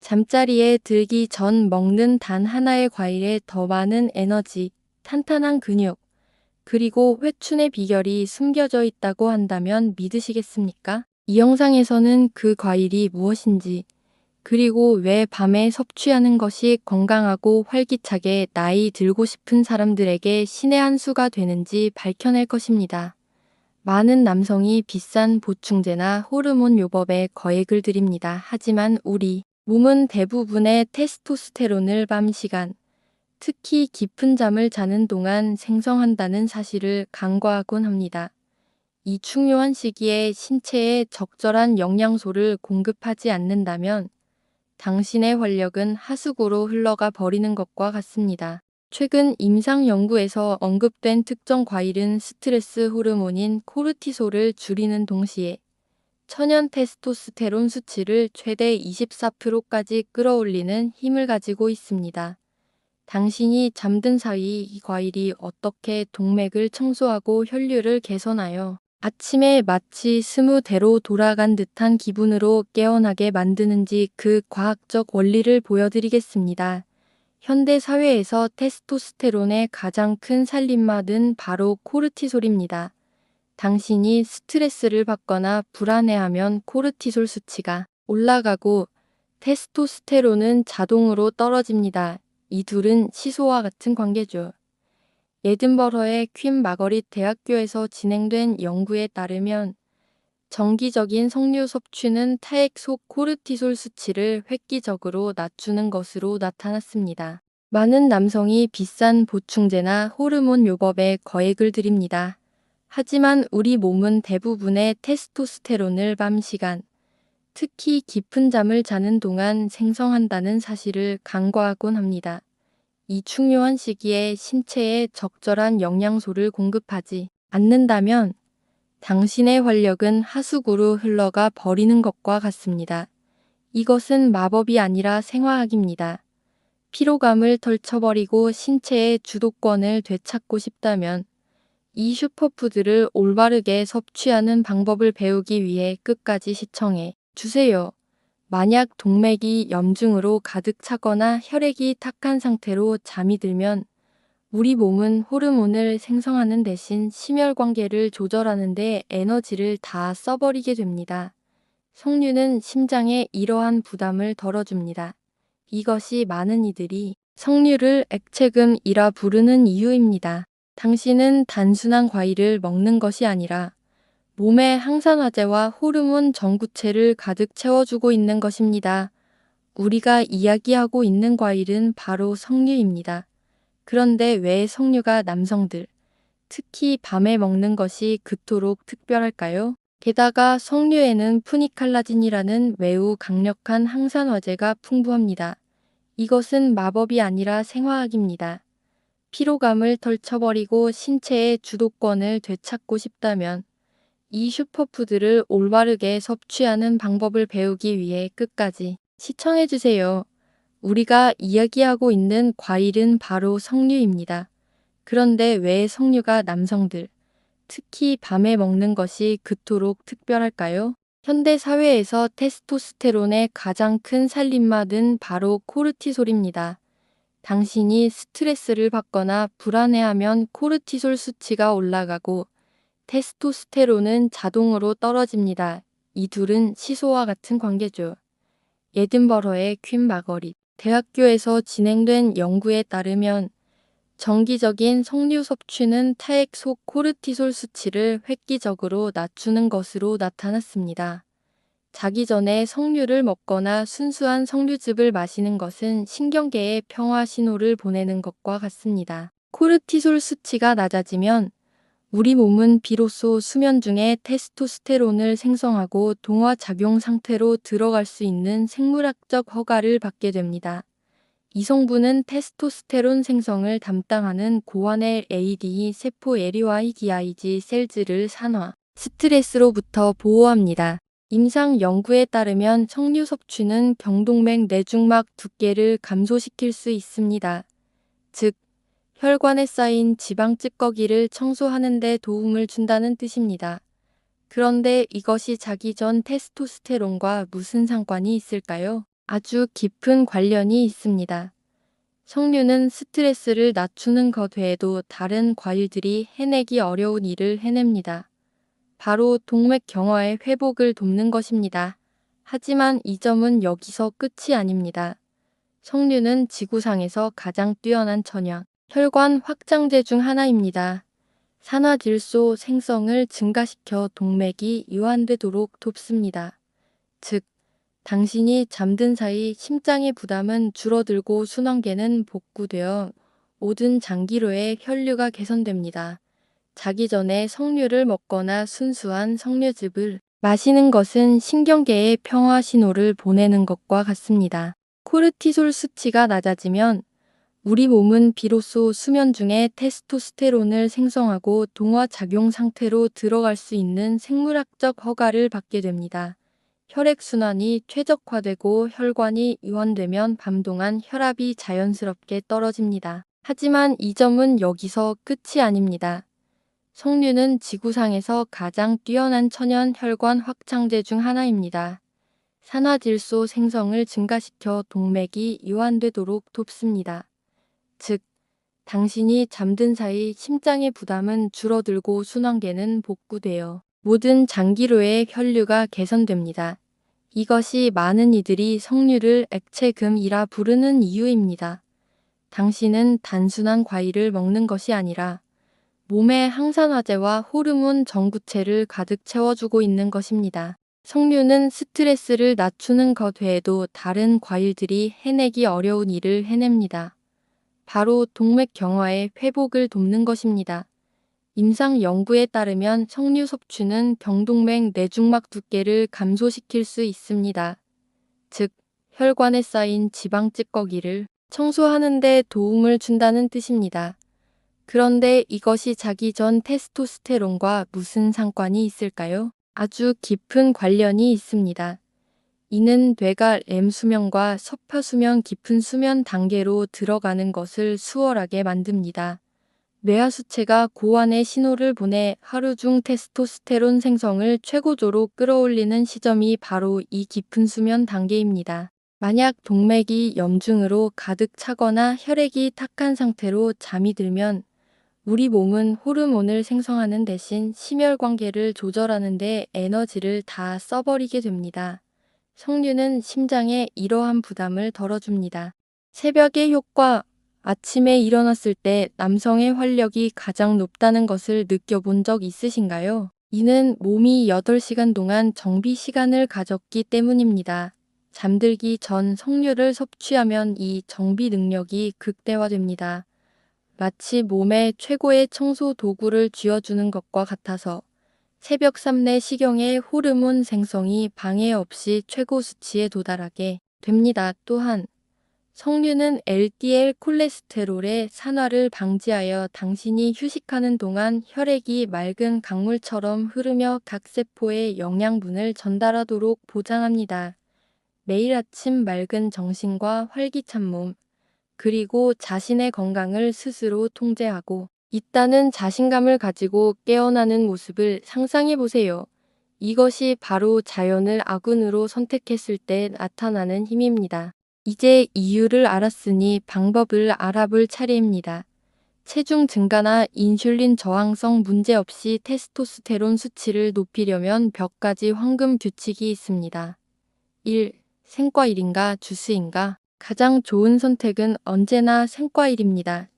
잠자리에 들기 전 먹는 단 하나의 과일에 더 많은 에너지, 탄탄한 근육, 그리고 회춘의 비결이 숨겨져 있다고 한다면 믿으시겠습니까? 이 영상에서는 그 과일이 무엇인지, 그리고 왜 밤에 섭취하는 것이 건강하고 활기차게 나이 들고 싶은 사람들에게 신의 한 수가 되는지 밝혀낼 것입니다. 많은 남성이 비싼 보충제나 호르몬 요법에 거액을 들입니다. 하지만 우리 몸은 대부분의 테스토스테론을 밤 시간, 특히 깊은 잠을 자는 동안 생성한다는 사실을 간과하곤 합니다. 이 중요한 시기에 신체에 적절한 영양소를 공급하지 않는다면 당신의 활력은 하수구로 흘러가 버리는 것과 같습니다. 최근 임상 연구에서 언급된 특정 과일은 스트레스 호르몬인 코르티솔을 줄이는 동시에 천연 테스토스테론 수치를 최대 24%까지 끌어올리는 힘을 가지고 있습니다. 당신이 잠든 사이 이 과일이 어떻게 동맥을 청소하고 혈류를 개선하여 아침에 마치 스무대로 돌아간 듯한 기분으로 깨어나게 만드는지 그 과학적 원리를 보여드리겠습니다. 현대 사회에서 테스토스테론의 가장 큰 살인마는 바로 코르티솔입니다. 당신이 스트레스를 받거나 불안해하면 코르티솔 수치가 올라가고 테스토스테론은 자동으로 떨어집니다. 이 둘은 시소와 같은 관계죠. 에든버러의 퀸 마거릿 대학교에서 진행된 연구에 따르면 정기적인 석류 섭취는 타액 속 코르티솔 수치를 획기적으로 낮추는 것으로 나타났습니다. 많은 남성이 비싼 보충제나 호르몬 요법에 거액을 들입니다. 하지만 우리 몸은 대부분의 테스토스테론을 밤 시간, 특히 깊은 잠을 자는 동안 생성한다는 사실을 간과하곤 합니다. 이 중요한 시기에 신체에 적절한 영양소를 공급하지 않는다면 당신의 활력은 하수구로 흘러가 버리는 것과 같습니다. 이것은 마법이 아니라 생화학입니다. 피로감을 덜쳐버리고 신체의 주도권을 되찾고 싶다면 이 슈퍼푸드를 올바르게 섭취하는 방법을 배우기 위해 끝까지 시청해 주세요. 만약 동맥이 염증으로 가득 차거나 혈액이 탁한 상태로 잠이 들면 우리 몸은 호르몬을 생성하는 대신 심혈관계를 조절하는 데 에너지를 다 써버리게 됩니다. 석류는 심장에 이러한 부담을 덜어줍니다. 이것이 많은 이들이 석류를 액체금이라 부르는 이유입니다. 당신은 단순한 과일을 먹는 것이 아니라 몸에 항산화제와 호르몬 전구체를 가득 채워주고 있는 것입니다. 우리가 이야기하고 있는 과일은 바로 석류입니다. 그런데 왜 석류가 남성들, 특히 밤에 먹는 것이 그토록 특별할까요? 게다가 석류에는 푸니칼라진이라는 매우 강력한 항산화제가 풍부합니다. 이것은 마법이 아니라 생화학입니다. 피로감을 덜쳐버리고 신체의 주도권을 되찾고 싶다면 이 슈퍼푸드를 올바르게 섭취하는 방법을 배우기 위해 끝까지 시청해주세요. 우리가 이야기하고 있는 과일은 바로 석류입니다. 그런데 왜 석류가 남성들, 특히 밤에 먹는 것이 그토록 특별할까요? 현대 사회에서 테스토스테론의 가장 큰 살인마는 바로 코르티솔입니다. 당신이 스트레스를 받거나 불안해하면 코르티솔 수치가 올라가고 테스토스테론은 자동으로 떨어집니다. 이 둘은 시소와 같은 관계죠. 에든버러의 퀸 마거릿 대학교에서 진행된 연구에 따르면 정기적인 석류 섭취는 타액 속 코르티솔 수치를 획기적으로 낮추는 것으로 나타났습니다. 자기 전에 석류를 먹거나 순수한 석류즙을 마시는 것은 신경계에 평화 신호를 보내는 것과 같습니다. 코르티솔 수치가 낮아지면 우리 몸은 비로소 수면 중에 테스토스테론을 생성하고 동화작용 상태로 들어갈 수 있는 생물학적 허가를 받게 됩니다. 이 성분은 테스토스테론 생성을 담당하는 고환의 AD 세포 에리와이디아이지 셀즈를 산화, 스트레스로부터 보호합니다. 임상 연구에 따르면 석류 섭취는 경동맥 내중막 두께를 감소시킬 수 있습니다. 즉, 혈관에 쌓인 지방 찌꺼기를 청소하는 데 도움을 준다는 뜻입니다. 그런데 이것이 자기 전 테스토스테론과 무슨 상관이 있을까요? 아주 깊은 관련이 있습니다. 석류는 스트레스를 낮추는 것 외에도 다른 과일들이 해내기 어려운 일을 해냅니다. 바로 동맥 경화의 회복을 돕는 것입니다. 하지만 이 점은 여기서 끝이 아닙니다. 석류는 지구상에서 가장 뛰어난 천연 혈관 확장제 중 하나입니다. 산화질소 생성을 증가시켜 동맥이 이완되도록 돕습니다. 즉, 당신이 잠든 사이 심장의 부담은 줄어들고 순환계는 복구되어 모든 장기로의 혈류가 개선됩니다. 자기 전에 석류를 먹거나 순수한 석류즙을 마시는 것은 신경계에 평화 신호를 보내는 것과 같습니다. 코르티솔 수치가 낮아지면 우리 몸은 비로소 수면 중에 테스토스테론을 생성하고 동화 작용 상태로 들어갈 수 있는 생물학적 허가를 받게 됩니다. 혈액순환이 최적화되고 혈관이 이완되면 밤 동안 혈압이 자연스럽게 떨어집니다. 하지만 이 점은 여기서 끝이 아닙니다. 석류는 지구상에서 가장 뛰어난 천연 혈관 확장제 중 하나입니다. 산화질소 생성을 증가시켜 동맥이 이완되도록 돕습니다. 즉, 당신이 잠든 사이 심장의 부담은 줄어들고 순환계는 복구되어 모든 장기로의 혈류가 개선됩니다. 이것이 많은 이들이 석류를 액체금이라 부르는 이유입니다. 당신은 단순한 과일을 먹는 것이 아니라 몸에 항산화제와 호르몬 전구체를 가득 채워주고 있는 것입니다. 석류는 스트레스를 낮추는 것 외에도 다른 과일들이 해내기 어려운 일을 해냅니다. 바로 동맥 경화의 회복을 돕는 것입니다. 임상 연구에 따르면 석류 섭취는 경동맥 내중막 두께를 감소시킬 수 있습니다. 즉, 혈관에 쌓인 지방 찌꺼기를 청소하는 데 도움을 준다는 뜻입니다. 그런데 이것이 자기 전 테스토스테론과 무슨 상관이 있을까요? 아주 깊은 관련이 있습니다. 이는 뇌가 렘수면과 서파수면 깊은 수면 단계로 들어가는 것을 수월하게 만듭니다. 뇌하수체가 고환의 신호를 보내 하루 중 테스토스테론 생성을 최고조로 끌어올리는 시점이 바로 이 깊은 수면 단계입니다. 만약 동맥이 염증으로 가득 차거나 혈액이 탁한 상태로 잠이 들면 우리 몸은 호르몬을 생성하는 대신 심혈관계를 조절하는 데 에너지를 다 써버리게 됩니다. 석류는 심장에 이러한 부담을 덜어줍니다. 새벽의 효과. 아침에 일어났을 때 남성의 활력이 가장 높다는 것을 느껴본 적 있으신가요? 이는 몸이 8시간 동안 정비 시간을 가졌기 때문입니다. 잠들기 전 석류를 섭취하면 이 정비 능력이 극대화됩니다. 마치 몸에 최고의 청소 도구를 쥐어주는 것과 같아서 새벽 3내 시경의 호르몬 생성이 방해 없이 최고 수치에 도달하게 됩니다. 또한 석류는 LDL 콜레스테롤의 산화를 방지하여 당신이 휴식하는 동안 혈액이 맑은 강물처럼 흐르며 각 세포에 영양분을 전달하도록 보장합니다. 매일 아침 맑은 정신과 활기찬 몸, 그리고 자신의 건강을 스스로 통제하고 있다는 자신감을 가지고 깨어나는 모습을 상상해 보세요. 이것이 바로 자연을 아군으로 선택했을 때 나타나는 힘입니다. 이제 이유를 알았으니 방법을 알아볼 차례입니다. 체중 증가나 인슐린 저항성 문제 없이 테스토스테론 수치를 높이려면 몇 가지 황금 규칙이 있습니다. 1. 생과일인가 주스인가? 가장 좋은 선택은 언제나 생과일입니다.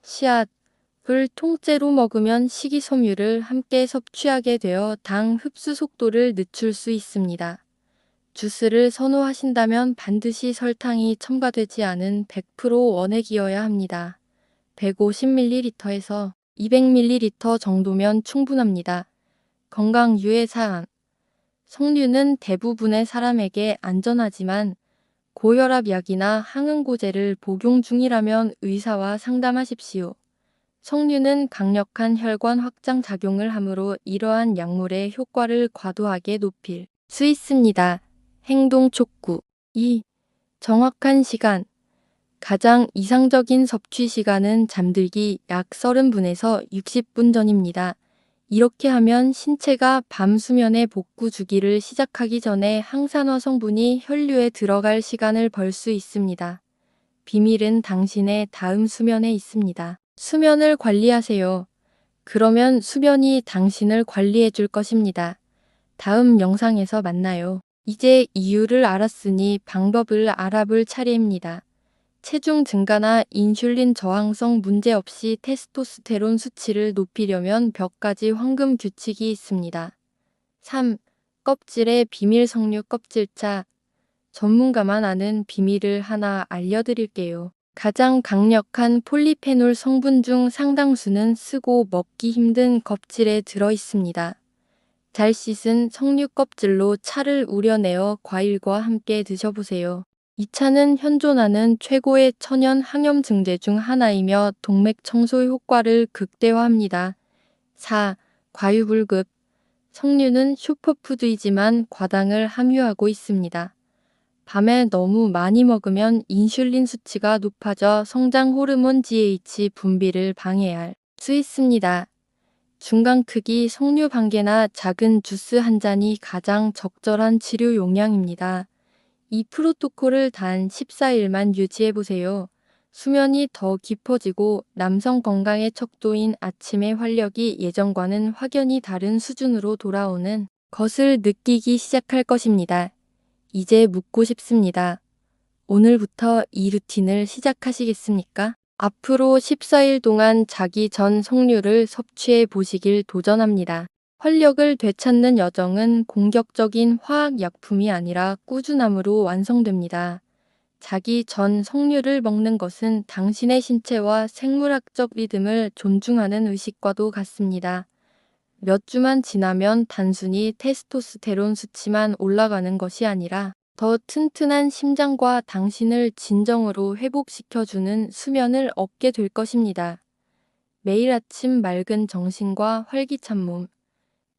씨앗을 통째로 먹으면 식이섬유를 함께 섭취하게 되어 당 흡수 속도를 늦출 수 있습니다. 주스를 선호하신다면 반드시 설탕이 첨가되지 않은 100% 원액이어야 합니다. 150ml에서 200ml 정도면 충분합니다. 건강 유의사항. 석류는 대부분의 사람에게 안전하지만 고혈압 약이나 항응고제를 복용 중이라면 의사와 상담하십시오. 석류는 강력한 혈관 확장 작용을 하므로 이러한 약물의 효과를 과도하게 높일 수 있습니다. 행동 촉구. 2. 정확한 시간. 가장 이상적인 섭취 시간은 잠들기 약 30분에서 60분 전입니다. 이렇게 하면 신체가 밤 수면의 복구 주기를 시작하기 전에 항산화 성분이 혈류에 들어갈 시간을 벌 수 있습니다. 비밀은 당신의 다음 수면에 있습니다. 수면을 관리하세요. 그러면 수면이 당신을 관리해 줄 것입니다. 다음 영상에서 만나요. 이제 이유를 알았으니 방법을 알아볼 차례입니다. 체중 증가나 인슐린 저항성 문제 없이 테스토스테론 수치를 높이려면 몇 가지 황금 규칙이 있습니다. 3. 껍질의 비밀 석류 껍질차. 전문가만 아는 비밀을 하나 알려드릴게요. 가장 강력한 폴리페놀 성분 중 상당수는 쓰고 먹기 힘든 껍질에 들어 있습니다. 잘 씻은 석류 껍질로 차를 우려내어 과일과 함께 드셔보세요. 이 차는 현존하는 최고의 천연 항염 증제 중 하나이며 동맥 청소 효과를 극대화합니다. 4. 과유불급. 석류는 슈퍼푸드이지만 과당을 함유하고 있습니다. 밤에 너무 많이 먹으면 인슐린 수치가 높아져 성장 호르몬 GH 분비를 방해할 수 있습니다. 중간 크기 석류 반 개나 작은 주스 한 잔이 가장 적절한 치료 용량입니다. 이 프로토콜을 단 14일만 유지해보세요. 수면이 더 깊어지고 남성 건강의 척도인 아침의 활력이 예전과는 확연히 다른 수준으로 돌아오는 것을 느끼기 시작할 것입니다. 이제 묻고 싶습니다. 오늘부터 이 루틴을 시작하시겠습니까? 앞으로 14일 동안 자기 전 석류를 섭취해 보시길 도전합니다. 활력을 되찾는 여정은 공격적인 화학약품이 아니라 꾸준함으로 완성됩니다. 자기 전 석류를 먹는 것은 당신의 신체와 생물학적 리듬을 존중하는 의식과도 같습니다. 몇 주만 지나면 단순히 테스토스테론 수치만 올라가는 것이 아니라 더 튼튼한 심장과 당신을 진정으로 회복시켜주는 수면을 얻게 될 것입니다. 매일 아침 맑은 정신과 활기찬 몸,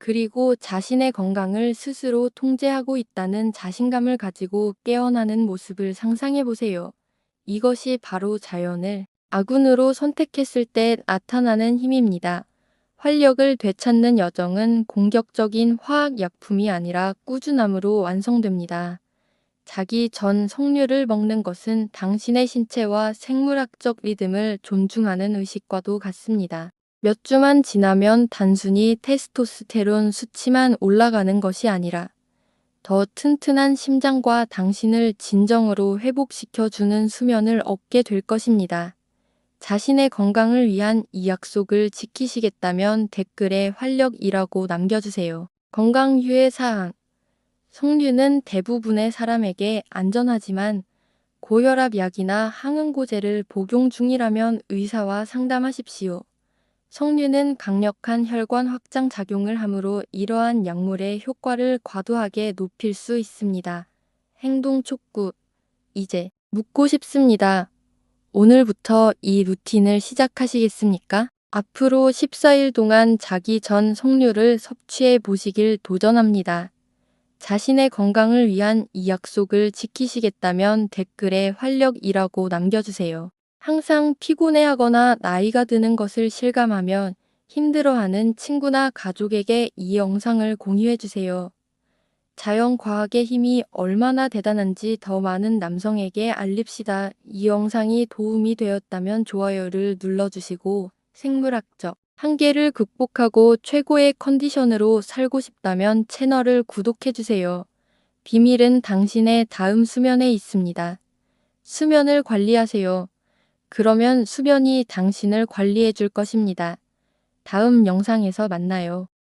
그리고 자신의 건강을 스스로 통제하고 있다는 자신감을 가지고 깨어나는 모습을 상상해 보세요. 이것이 바로 자연을 아군으로 선택했을 때 나타나는 힘입니다. 활력을 되찾는 여정은 공격적인 화학약품이 아니라 꾸준함으로 완성됩니다. 자기 전 석류를 먹는 것은 당신의 신체와 생물학적 리듬을 존중하는 의식과도 같습니다. 몇 주만 지나면 단순히 테스토스테론 수치만 올라가는 것이 아니라 더 튼튼한 심장과 당신을 진정으로 회복시켜주는 수면을 얻게 될 것입니다. 자신의 건강을 위한 이 약속을 지키시겠다면 댓글에 활력이라고 남겨주세요. 건강 유의 사항. 석류는 대부분의 사람에게 안전하지만 고혈압 약이나 항응고제를 복용 중이라면 의사와 상담하십시오. 석류는 강력한 혈관 확장 작용을 하므로 이러한 약물의 효과를 과도하게 높일 수 있습니다. 행동 촉구. 이제 묻고 싶습니다. 오늘부터 이 루틴을 시작하시겠습니까? 앞으로 14일 동안 자기 전 석류를 섭취해 보시길 도전합니다. 자신의 건강을 위한 이 약속을 지키시겠다면 댓글에 활력이라고 남겨주세요. 항상 피곤해하거나 나이가 드는 것을 실감하면 힘들어하는 친구나 가족에게 이 영상을 공유해주세요. 자연과학의 힘이 얼마나 대단한지 더 많은 남성에게 알립시다. 이 영상이 도움이 되었다면 좋아요를 눌러주시고 생물학적 한계를 극복하고 최고의 컨디션으로 살고 싶다면 채널을 구독해주세요. 비밀은 당신의 다음 수면에 있습니다. 수면을 관리하세요. 그러면 수면이 당신을 관리해 줄 것입니다. 다음 영상에서 만나요.